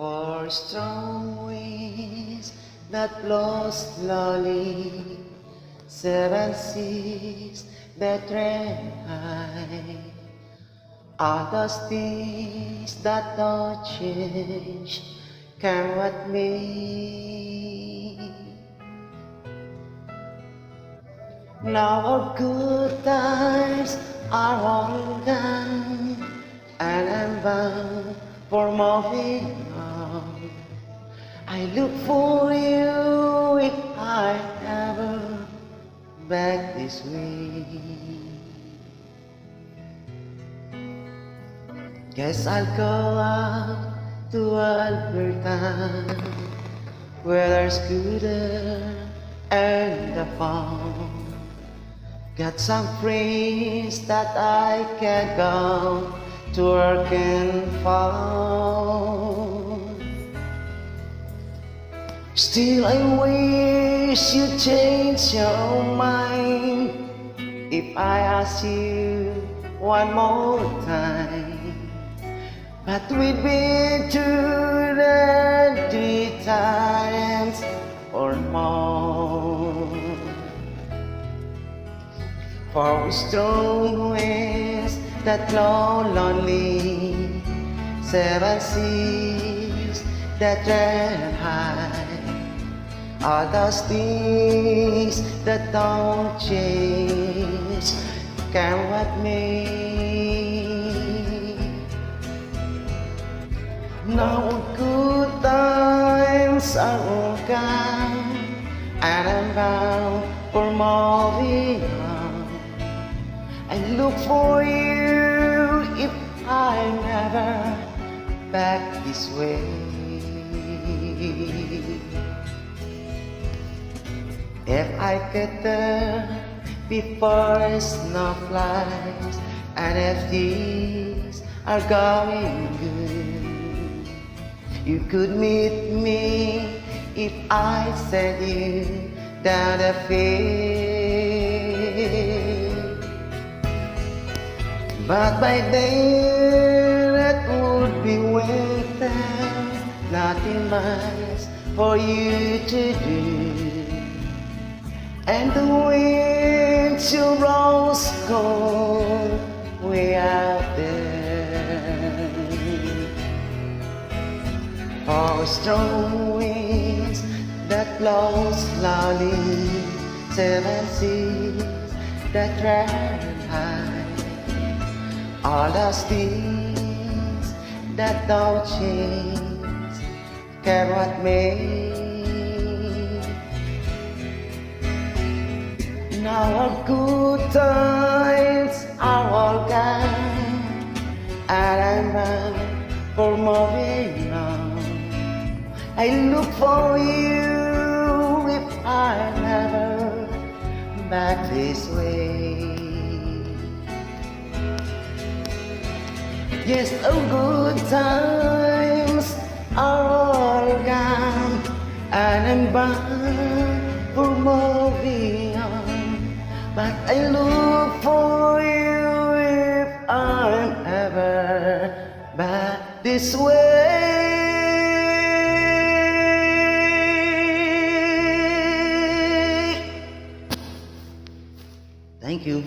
For strong winds that blow slowly, 7 seas that ran high, all those things that don't change come with me. Now our good times are all gone, and I'm bound for moving on. I look for you if I ever back this way. Guess I'll go out to Alberta, where there's scooter and the phone. Got some friends that I can go to work and phone. Still I wish you change your mind if I ask you one more time. But we've been through the 3 times or more. For strong winds that blow lonely, 7 seas that run high, all those things that don't change come with me. Now good times are all gone, and I'm bound for moving on. I look for you if I'm ever back this way. If I get there before snow flies, and if things are going good, you could meet me if I send you down the field. But by then it would be winter, nothing much for you to do, and the winds you rose cold way out there. For strong winds that blow slowly, 7 seas that run high, all those things that don't change care what me. Now our good times are all gone, and I'm bound for moving on. I look for you if I never back this way. Yes, oh, good times are all gone, and I'm bound for moving on. But I look for you if I'm ever back this way. Thank you.